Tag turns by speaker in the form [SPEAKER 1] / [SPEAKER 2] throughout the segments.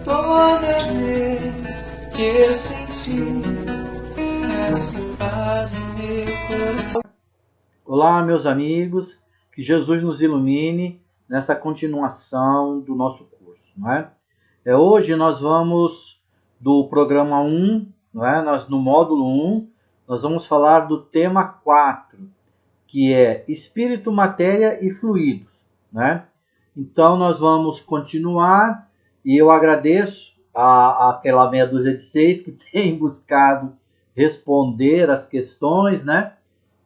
[SPEAKER 1] Toda vez que eu senti essa paz em meu coração.
[SPEAKER 2] Olá, meus amigos, que Jesus nos ilumine nessa continuação do nosso curso, não é? Hoje nós vamos do programa 1, não é? No módulo 1, nós vamos falar do tema 4, que é Espírito, Matéria e Fluidos, né? Então nós vamos continuar e eu agradeço àquela meia dúzia de 6 que tem buscado responder as questões, né?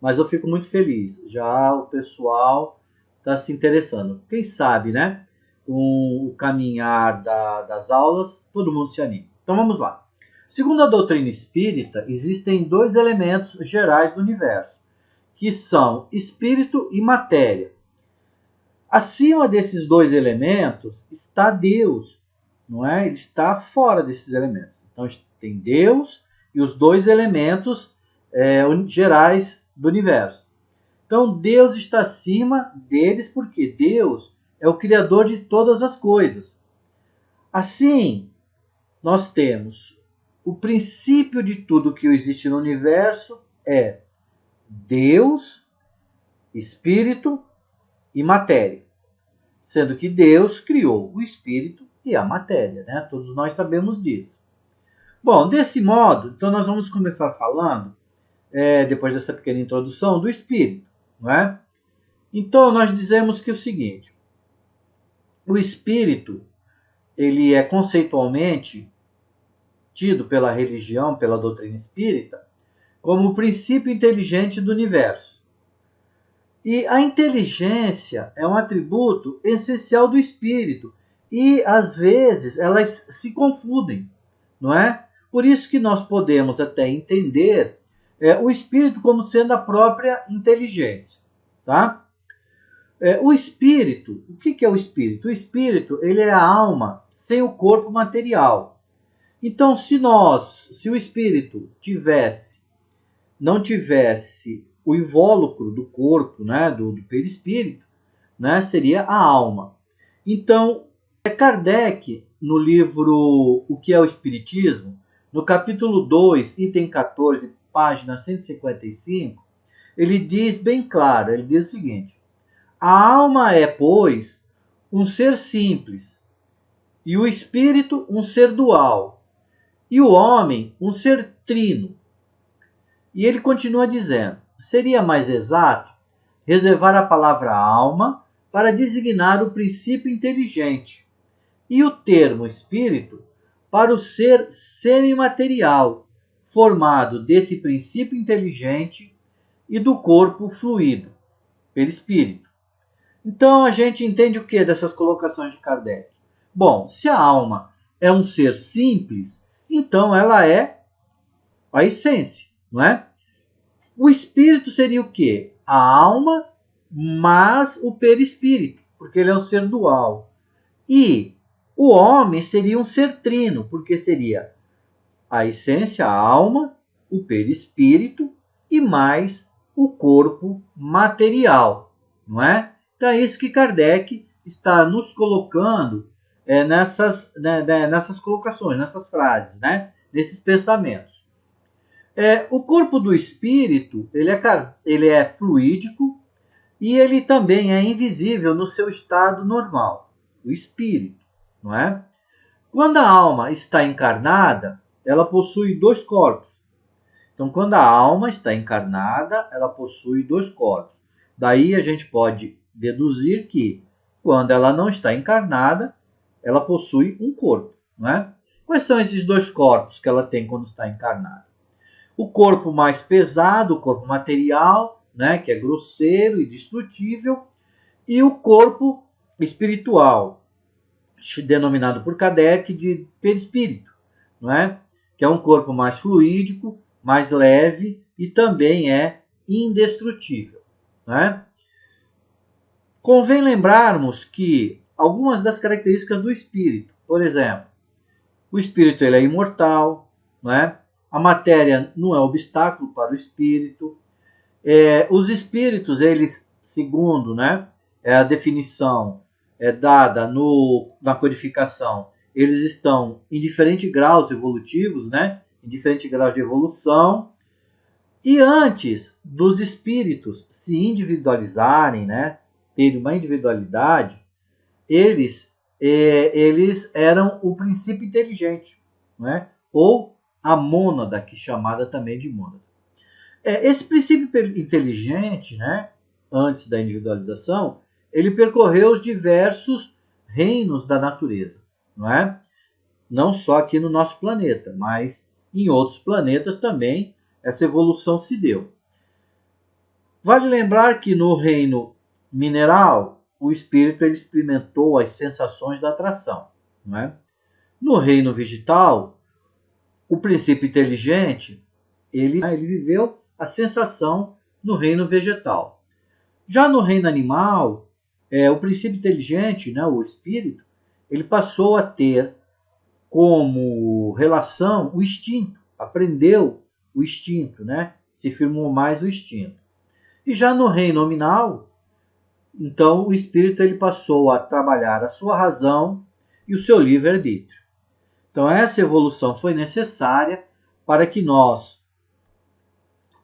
[SPEAKER 2] Mas eu fico muito feliz. Já o pessoal está se interessando. Quem sabe, né? Com o caminhar das aulas, todo mundo se anima. Então vamos lá. Segundo a doutrina espírita, existem dois elementos gerais do universo, que são espírito e matéria. Acima desses dois elementos está Deus, não é? Ele está fora desses elementos. Então tem Deus e os dois elementos gerais do universo. Então Deus está acima deles porque Deus é o criador de todas as coisas. Assim, nós temos o princípio de tudo que existe no universo é Deus, Espírito e matéria. Sendo que Deus criou o Espírito e a matéria, né? Todos nós sabemos disso. Bom, desse modo, então nós vamos começar falando, depois dessa pequena introdução, do Espírito, não é? Então nós dizemos que é o seguinte, o Espírito, ele é conceitualmente tido pela religião, pela doutrina espírita, como o princípio inteligente do universo. E a inteligência é um atributo essencial do espírito. E, às vezes, elas se confundem, não é? Por isso que nós podemos até entender o espírito como sendo a própria inteligência, tá? O espírito, o que é o espírito? O espírito, ele é a alma sem o corpo material. Então, se o espírito não tivesse o invólucro do corpo, né, do perispírito, né, seria a alma. Então, Kardec, no livro O que é o Espiritismo, no capítulo 2, item 14, página 155, ele diz bem claro, ele diz o seguinte, a alma é, pois, um ser simples, e o espírito um ser dual, e o homem um ser trino. E ele continua dizendo, seria mais exato reservar a palavra alma para designar o princípio inteligente e o termo espírito para o ser semimaterial, formado desse princípio inteligente e do corpo fluido, perispírito. Então a gente entende o que dessas colocações de Kardec? Bom, se a alma é um ser simples, então ela é a essência, não é? O espírito seria o quê? A alma mais o perispírito, porque ele é um ser dual. E o homem seria um ser trino, porque seria a essência, a alma, o perispírito e mais o corpo material, não é? Então é isso que Kardec está nos colocando nessas colocações, nessas frases, né? Nesses pensamentos. O corpo do espírito, ele é fluídico e ele também é invisível no seu estado normal, o espírito, não é? Quando a alma está encarnada, ela possui dois corpos. Então, quando a alma está encarnada, ela possui dois corpos. Daí a gente pode deduzir que, quando ela não está encarnada, ela possui um corpo, não é? Quais são esses dois corpos que ela tem quando está encarnada? O corpo mais pesado, o corpo material, né, que é grosseiro e destrutível, e o corpo espiritual, denominado por Kardec de perispírito, não é? Que é um corpo mais fluídico, mais leve e também é indestrutível, não é? Convém lembrarmos que algumas das características do espírito, por exemplo, o espírito ele é imortal, não é? A matéria não é obstáculo para o espírito. Os espíritos, eles, segundo, né, a definição dada na codificação, eles estão em diferentes graus evolutivos, né? Em diferentes graus de evolução. E antes dos espíritos se individualizarem, né? Terem uma individualidade, eles eram o princípio inteligente, né? Ou a mônada, que é chamada também de mônada. Esse princípio inteligente, né? Antes da individualização, ele percorreu os diversos reinos da natureza, não é? Não só aqui no nosso planeta, mas em outros planetas também essa evolução se deu. Vale lembrar que no reino mineral, o espírito ele experimentou as sensações da atração, não é? No reino vegetal, o princípio inteligente, ele viveu a sensação no reino vegetal. Já no reino animal, o princípio inteligente, né, o espírito, ele passou a ter como relação o instinto, aprendeu o instinto, né? Se firmou mais o instinto. E já no reino nominal, então o espírito ele passou a trabalhar a sua razão e o seu livre-arbítrio. Então essa evolução foi necessária para que nós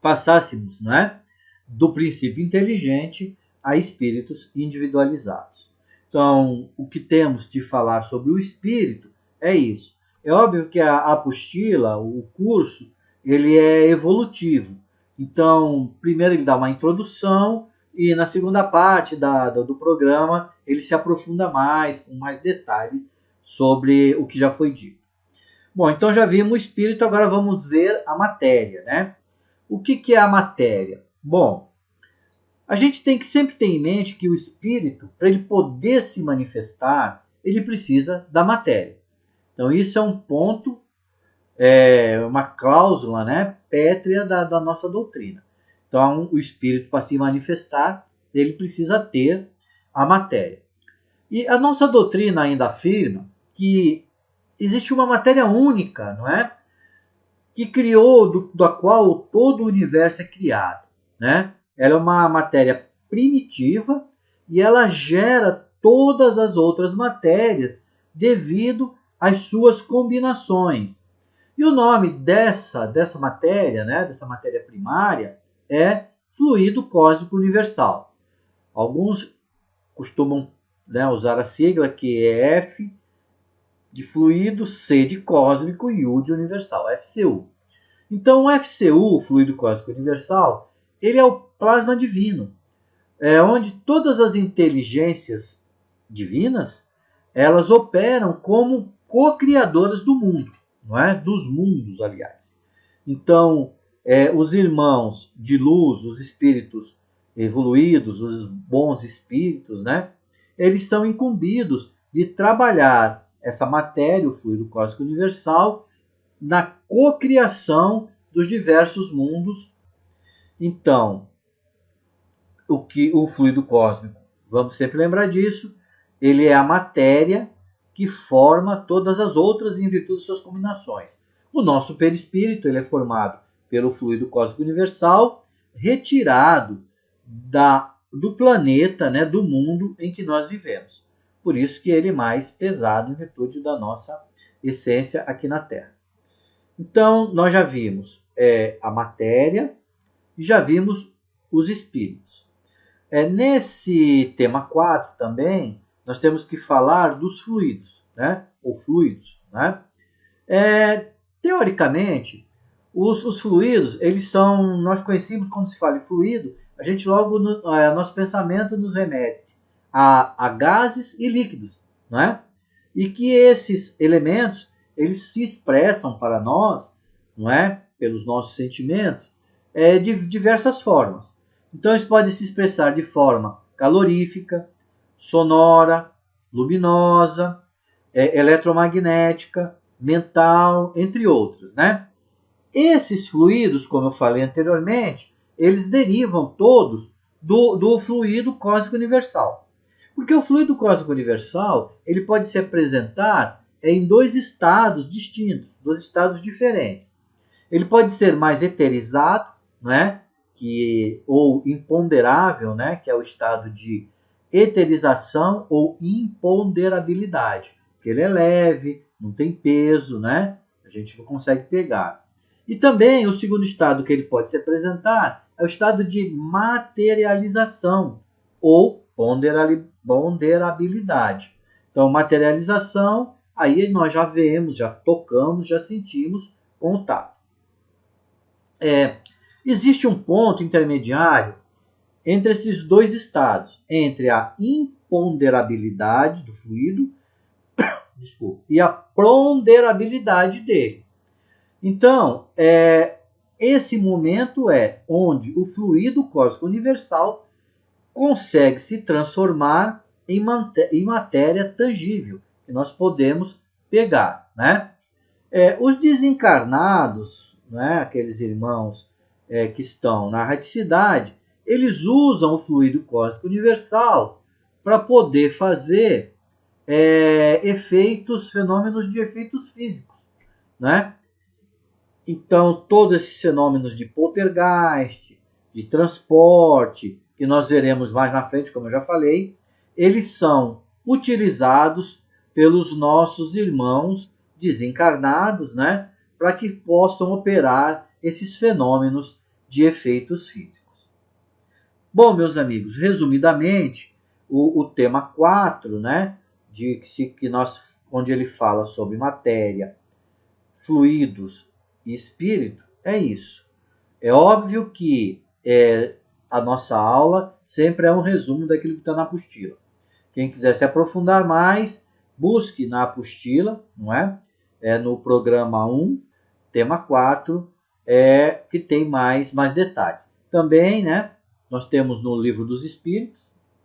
[SPEAKER 2] passássemos, né, do princípio inteligente a espíritos individualizados. Então, o que temos de falar sobre o espírito é isso. É óbvio que a apostila, o curso, ele é evolutivo. Então, primeiro ele dá uma introdução e na segunda parte do programa ele se aprofunda mais, com mais detalhes sobre o que já foi dito. Bom, então já vimos o espírito, agora vamos ver a matéria, né? O que é a matéria? Bom, a gente tem que sempre ter em mente que o espírito, para ele poder se manifestar, ele precisa da matéria. Então isso é um ponto, uma cláusula, né, pétrea da nossa doutrina. Então o espírito, para se manifestar, ele precisa ter a matéria. E a nossa doutrina ainda afirma que existe uma matéria única, não é? Que criou, da qual todo o universo é criado, né? Ela é uma matéria primitiva e ela gera todas as outras matérias devido às suas combinações. E o nome dessa matéria, né, dessa matéria primária, é fluido cósmico universal. Alguns costumam, né, usar a sigla que é F de fluido, C de cósmico e U de universal, FCU. Então o FCU, o fluido cósmico universal, ele é o plasma divino, onde todas as inteligências divinas, elas operam como co-criadoras do mundo, não é? Dos mundos, aliás. Então, os irmãos de luz, os espíritos evoluídos, os bons espíritos, né? Eles são incumbidos de trabalhar essa matéria, o fluido cósmico universal, na cocriação dos diversos mundos. Então, o fluido cósmico, vamos sempre lembrar disso, ele é a matéria que forma todas as outras em virtude de suas combinações. O nosso perispírito ele é formado pelo fluido cósmico universal, retirado do planeta, né, do mundo em que nós vivemos. Por isso que ele é mais pesado em virtude da nossa essência aqui na Terra. Então, nós já vimos a matéria e já vimos os espíritos. Nesse tema 4 também, nós temos que falar dos fluidos, né? Ou fluidos, né? Teoricamente, os fluidos, eles são, nós conhecemos quando se fala em fluido, a gente logo, nosso pensamento nos remete a gases e líquidos, né? E que esses elementos, eles se expressam para nós, não é? Pelos nossos sentimentos, de diversas formas. Então, eles podem se expressar de forma calorífica, sonora, luminosa, eletromagnética, mental, entre outros, né? Esses fluidos, como eu falei anteriormente, eles derivam todos do fluido cósmico universal. Porque o fluido cósmico universal, ele pode se apresentar em dois estados distintos, dois estados diferentes. Ele pode ser mais eterizado, né? Ou imponderável, né? Que é o estado de eterização ou imponderabilidade. porque ele é leve, não tem peso, né? A gente não consegue pegar. E também o segundo estado que ele pode se apresentar é o estado de materialização ou ponderabilidade. Então, materialização, aí nós já vemos, já tocamos, já sentimos contato. Existe um ponto intermediário entre esses dois estados, entre a imponderabilidade do fluido e a ponderabilidade dele. Então, esse momento é onde o fluido cósmico universal consegue se transformar em matéria tangível, que nós podemos pegar, né? Os desencarnados, né, aqueles irmãos que estão na radicidade, eles usam o fluido cósmico universal para poder fazer fenômenos de efeitos físicos, né? Então, todos esses fenômenos de poltergeist, de transporte, que nós veremos mais na frente, como eu já falei, eles são utilizados pelos nossos irmãos desencarnados, né, para que possam operar esses fenômenos de efeitos físicos. Bom, meus amigos, resumidamente, o tema 4, né, onde ele fala sobre matéria, fluidos e espírito, é isso. É óbvio que a nossa aula sempre é um resumo daquilo que está na apostila. Quem quiser se aprofundar mais, busque na apostila, não é? No programa 1, tema 4, que tem mais detalhes. Também, né, nós temos no Livro dos Espíritos,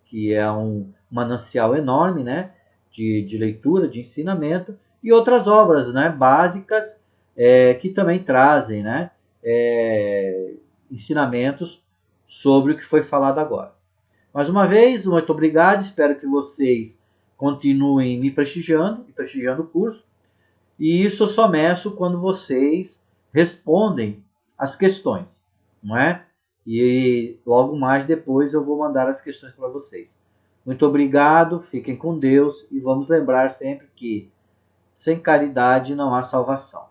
[SPEAKER 2] que é um manancial enorme, né, de leitura, de ensinamento, e outras obras, né, básicas, que também trazem, né, ensinamentos sobre o que foi falado agora. Mais uma vez, muito obrigado, espero que vocês continuem me prestigiando, prestigiando o curso, e isso eu só meço quando vocês respondem as questões, não é? E logo mais depois eu vou mandar as questões para vocês. Muito obrigado, fiquem com Deus e vamos lembrar sempre que sem caridade não há salvação.